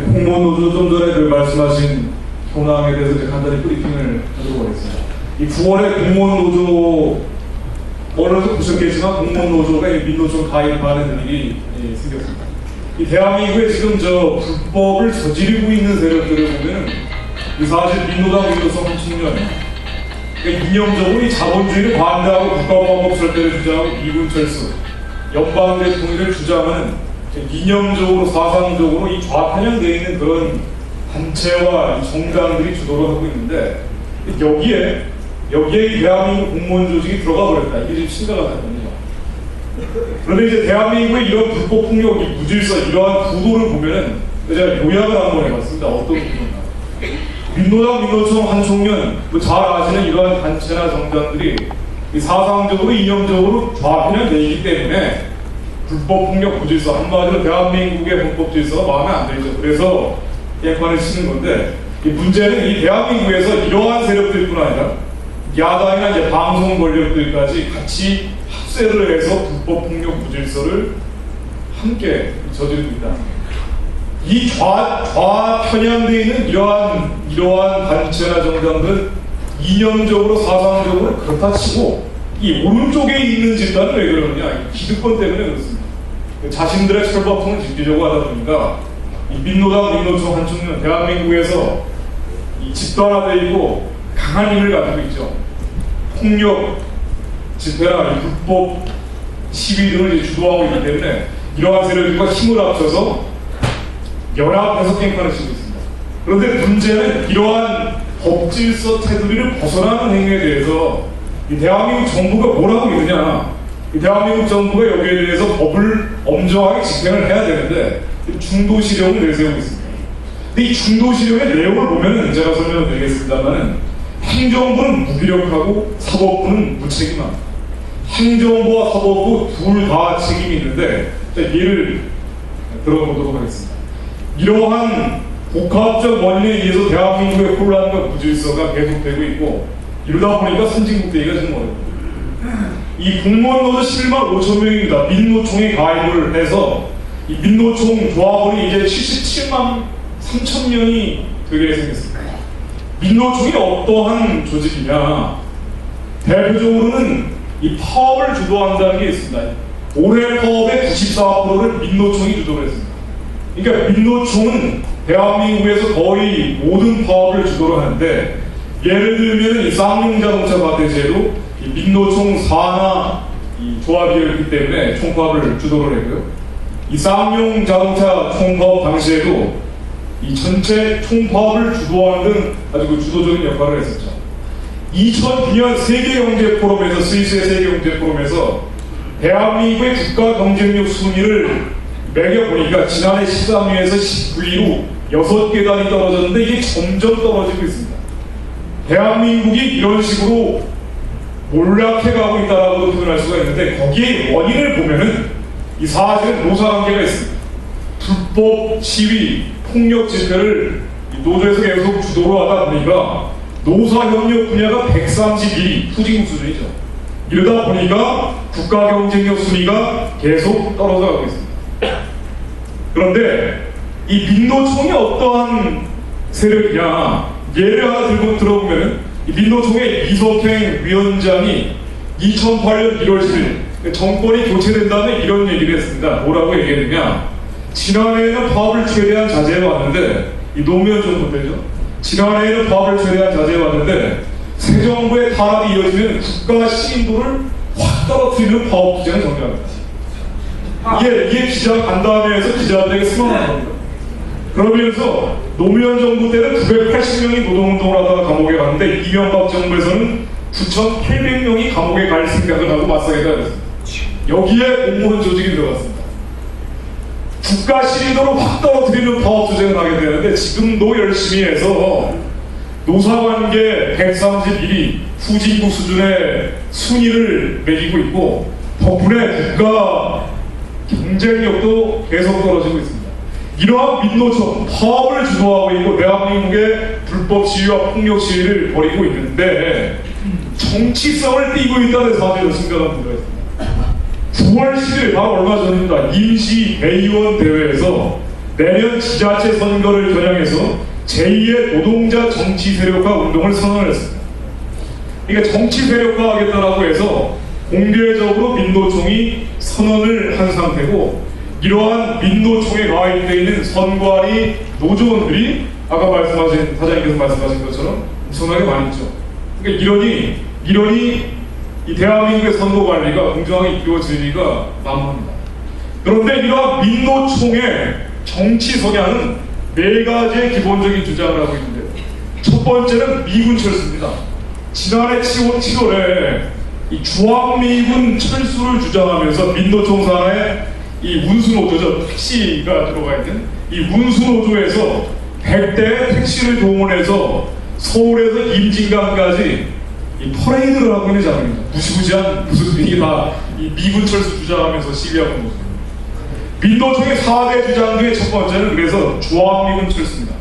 공무원 노조 좀 전에 그 말씀하신 현황에 대해서 이제 간단히 브리핑을 하도록 하겠습니다. 이 9월에 공무원 노조 언론에서 보셨겠지만 공무원 노조가 민노총 가입하는 일이 생겼습니다. 이 대한민국에 지금 저 불법을 저지르고 있는 세력들을 보면 사실 민노당 민노총 청년 그러니까 이념적으로 이 자본주의를 반대하고 국가보안법 절대를 주장하고 이군철수 연방 대통령을 주장하는 이념적으로 사상적으로 이 좌편향되어 있는 그런 단체와 정당들이 주도를 하고 있는데 여기에 이 대한민국 공무원 조직이 들어가 버렸다. 이게 지금 심각한 사건이죠. 그런데 이제 대한민국의 이런 불법 폭력, 이 무질서 이러한 구도를 보면은 제가 요약을 한번 해봤습니다. 어떤 구도인가? 민노당 민노총 한 청년 잘 아시는 이러한 단체나 정당들이 이 사상적으로 이념적으로 좌편향되기 때문에 불법 폭력 무질서 한마디로 대한민국의 헌법 질서가 마음에 안 들죠. 그래서 깽판을 치는 건데 이 문제는 이 대한민국에서 이러한 세력들뿐 아니라 야당이나 이제 방송 권력들까지 같이 합세를 해서 불법 폭력 무질서를 함께 저지르고 있다. 이 좌편향되어 있는 이러한 단체나 정당들은 이념적으로 사상적으로 그렇다 치고 이 오른쪽에 있는 집단은 왜 그러느냐? 기득권 때문에 그렇습니다. 자신들의 철밥통을 지키려고 하다 보니까 이 민노당 민노총 한 청년 대한민국에서 이 집단화되어 있고 강한 힘을 가지고 있죠. 폭력 집회나 불법 시위 등을 주도하고 있기 때문에 이러한 세력들과 힘을 합쳐서 연합해서 깽판을 치고 있습니다. 그런데 문제는 이러한 법질서 테두리를 벗어나는 행위에 대해서 이 대한민국 정부가 뭘 하고 있느냐? 이 대한민국 정부가 여기에 대해서 법을 엄정하게 집행을 해야 되는데 중도시령을 내세우고 있습니다. 근데 이 중도시령의 내용을 보면은 제가 설명을 드리겠습니다만은 행정부는 무기력하고 사법부는 무책임합니다. 행정부와 사법부 둘 다 책임이 있는데 예를 들어보도록 하겠습니다. 이러한 복합적 원인에 의해서 대한민국의 혼란과 무질서가 계속되고 있고 이러다 보니까 선진국대회가 지금 어렵습니다. 이 공무원 노조 11만 5천 명입니다. 민노총에 가입을 해서 이 민노총 조합원이 이제 77만 3천 명이 되게 생겼습니다. 민노총이 어떠한 조직이냐? 대표적으로는 이 파업을 주도한다는 게 있습니다. 올해 파업의 94%를 민노총이 주도를 했습니다. 그러니까 민노총은 대한민국에서 거의 모든 파업을 주도를 하는데 예를 들면 이 쌍용자동차 과태제도 이 민노총 산하 이 조합이었기 때문에 총파업을 주도를 했고요. 이 쌍용자동차 총파업 당시에도 이 전체 총파업을 주도하는 등 아주 그 주도적인 역할을 했었죠. 2009년 세계경제포럼에서 스위스의 세계경제포럼에서 대한민국의 국가 경쟁력 순위를 매겨보니까 지난해 13위에서 19위로 6계단이 떨어졌는데 이게 점점 떨어지고 있습니다. 대한민국이 이런 식으로 몰락해가고 있다라고 표현할 수가 있는데 거기에 원인을 보면은 이 사실은 노사관계가 있습니다. 불법 시위, 폭력 집회를 노조에서 계속 주도를 하다 보니까 노사협력 분야가 131위, 후진국 수준이죠. 이러다 보니까 국가 경쟁력 순위가 계속 떨어져가고 있습니다. 그런데 이 민노총이 어떠한 세력이냐 예를 하나 들어보면 이 민노총의 이석행 위원장이 2008년 1월 10일 정권이 교체된 다음에 이런 얘기를 했습니다. 뭐라고 얘기했느냐? 지난해에는 파업을 최대한 자제해 왔는데 이 노무현 정부 때죠. 지난해에는 파업을 최대한 자제해 왔는데 새 정부의 탄압이 이어지면 국가 신인도를 확 떨어뜨리는 파업 투쟁을 정리합니다. 이게 기자 간담회에서 기자들에게 수망한 겁니다. 그러면서 노무현 정부 때는 980명이 노동운동을 하다가 감옥에 갔는데 이명박 정부에서는 9,800명이 감옥에 갈 생각을 하고 맞서겠다 그랬습니다. 여기에 공무원 조직이 들어갔습니다. 국가 신인도를 확 떨어뜨리는 파업 투쟁을 하게 되는데 지금도 열심히 해서 노사관계 131위 후진국 수준의 순위를 매기고 있고 덕분에 국가 경쟁력도 계속 떨어지고 있습니다. 이러한 민노총 파업을 주도하고 있고 대한민국의 불법 시위와 폭력 시위를 벌이고 있는데 정치성을 띠고 있다는 사실은 심각한 문제가 있습니다. 9월 10일 바로 얼마 전입니다. 임시 대의원 대회에서 내년 지자체 선거를 겨냥해서 제2의 노동자 정치 세력화 운동을 선언을 했습니다. 그러니까 정치 세력화하겠다라고 해서 공개적으로 민노총이 선언을 한 상태고, 이러한 민노총에 가입되어 있는 선관위 노조원들이 아까 말씀하신 사장님께서 말씀하신 것처럼 엄청나게 많이 있죠. 그러니까 이러니 이 대한민국의 선거 관리가 공정하게 이루어지기가 난무합니다. 그런데 이러한 민노총의 정치 성향은 네 가지의 기본적인 주장을 하고 있는데요. 첫 번째는 미군 철수입니다. 지난해 7월에 이 주한미군 철수를 주장하면서 민노총 산하에 이 운수노조죠, 택시가 들어가 있는 이 운수노조에서 100대의 택시를 동원해서 서울에서 임진강까지 이 퍼레이드를 하고 있는 장면입니다. 무시무시한 무슨 이게 다 이 미군 철수 주장하면서 시위하고 있는 모습입니다. 민노총의 4대 주장 중에 첫 번째는 그래서 주한미군 철수입니다.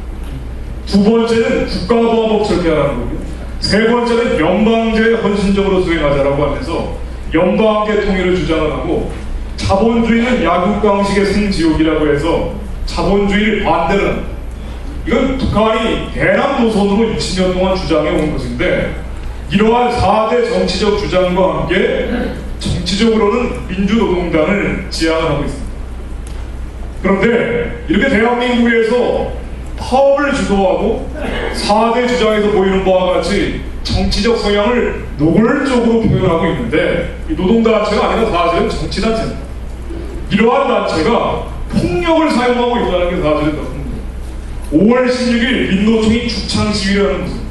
두 번째는 국가보안법 철폐하라는 거고요. 세 번째는 연방제에 헌신적으로 수행하자라고 하면서 연방제 통일을 주장을 하고, 자본주의는 약육강식의 생지옥이라고 해서 자본주의를 반대는, 이건 북한이 대남 노선으로 60년 동안 주장해 온 것인데, 이러한 4대 정치적 주장과 함께 정치적으로는 민주노동당을 지향을 하고 있습니다. 그런데 이렇게 대한민국에서 파업을 주도하고 4대 주장에서 보이는 바와 같이 정치적 성향을 노골적으로 표현하고 있는데, 이 노동단체가 아니라 사실은 정치단체입니다. 이러한 단체가 폭력을 사용하고 있다는 게 사실은 더 큽니다. 5월 16일 민노총이 죽창 시위를 하는 모습.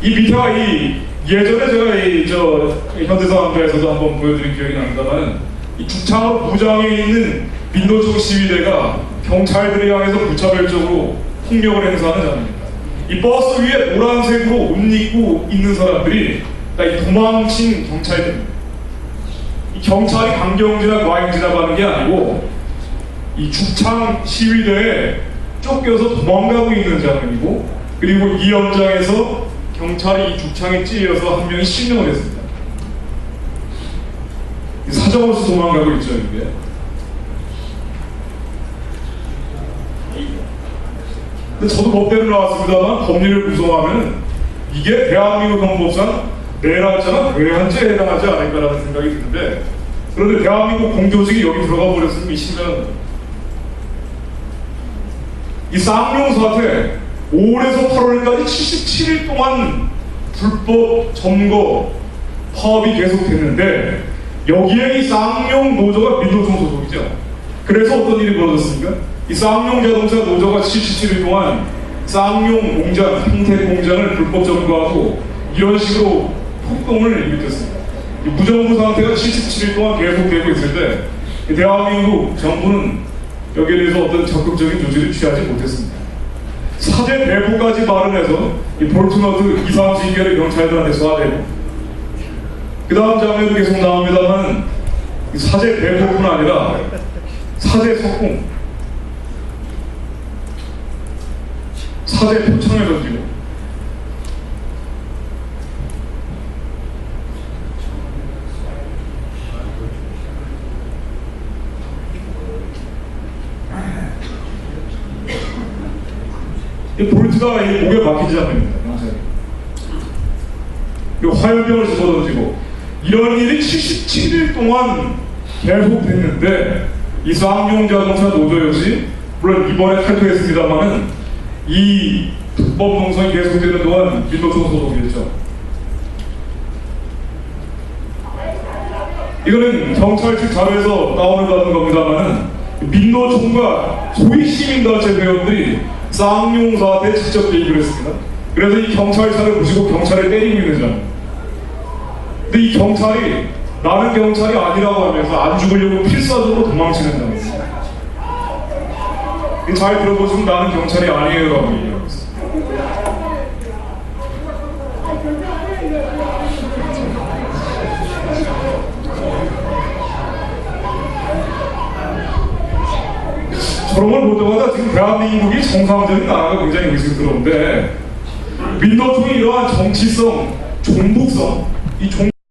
이 밑에가 예전에 제가 현대사람들에서도 한번 보여드린 기억이 납니다만, 이 죽창으로 무장해 있는 민노총 시위대가 경찰들에 향해서 무차별적으로 폭력을 행사하는 장면입니다. 이 버스 위에 노란색으로 옷 입고 있는 사람들이 다 이 도망친 경찰들입니다. 이 경찰이 강경진압, 과잉 진압하는 게 아니고 이 죽창 시위대에 쫓겨서 도망가고 있는 장면이고, 그리고 이 현장에서 경찰이 이 죽창에 찔려서 한 명이 실명을 했습니다. 사정없이 도망가고 있죠, 이게. 근데 저도 법대로 나왔습니다만, 법리를 구성하면 이게 대한민국 헌법상 내란죄나 괴한죄에 해당하지 않을까라는 생각이 드는데, 그런데 대한민국 공조직이 여기 들어가 버렸으면 이 쌍용 사태 5월에서 8월까지 77일 동안 불법 점거 파업이 계속됐는데, 여기에 이 쌍용 노조가 민노총 소속이죠. 그래서 어떤 일이 벌어졌습니까? 이 쌍용 자동차 노조가 77일 동안 쌍용 공장, 평택 공장을 불법 점거하고 이런 식으로 폭동을 일으켰습니다. 무정부 상태가 77일 동안 계속되고 있을 때 대한민국 정부는 여기에 대해서 어떤 적극적인 조치를 취하지 못했습니다. 사제 배부까지 마련해서 이 볼트너드 2, 30개를 경찰들한테 쏴대고, 그 다음 장면도 계속 나옵니다만, 사제 배부뿐 아니라 사제 석궁, 사제 표창을 던지고, 이 볼트가 이 목에 막히지 않습니다. 화염병을 집어던지고, 이런 일이 77일 동안 계속됐는데, 이 쌍용 자동차 노조 역시 물론 이번에 탈퇴했습니다만은 이 불법 농성이 계속되는 동안 민노총 소속이었죠. 이거는 경찰 측 자료에서 다운을 받은 겁니다만은, 민노총과 소위 시민단체 회원들이 쌍용 사태에 직접 개입을 했습니다. 그래서 이 경찰차를 부시고 경찰을 때리고 있는 점. 근데 이 경찰이 나는 경찰이 아니라고 하면서 안 죽으려고 필사적으로 도망치는 장면입니다. 잘 들어보시면 나는 경찰이 아니에요 라고 얘기하고 있습니다. 저런 걸 볼 때마다 지금 대한민국이 정상적인 나라가 굉장히 의심스러운데, 민노총이 이러한 정치성, 종북성, 이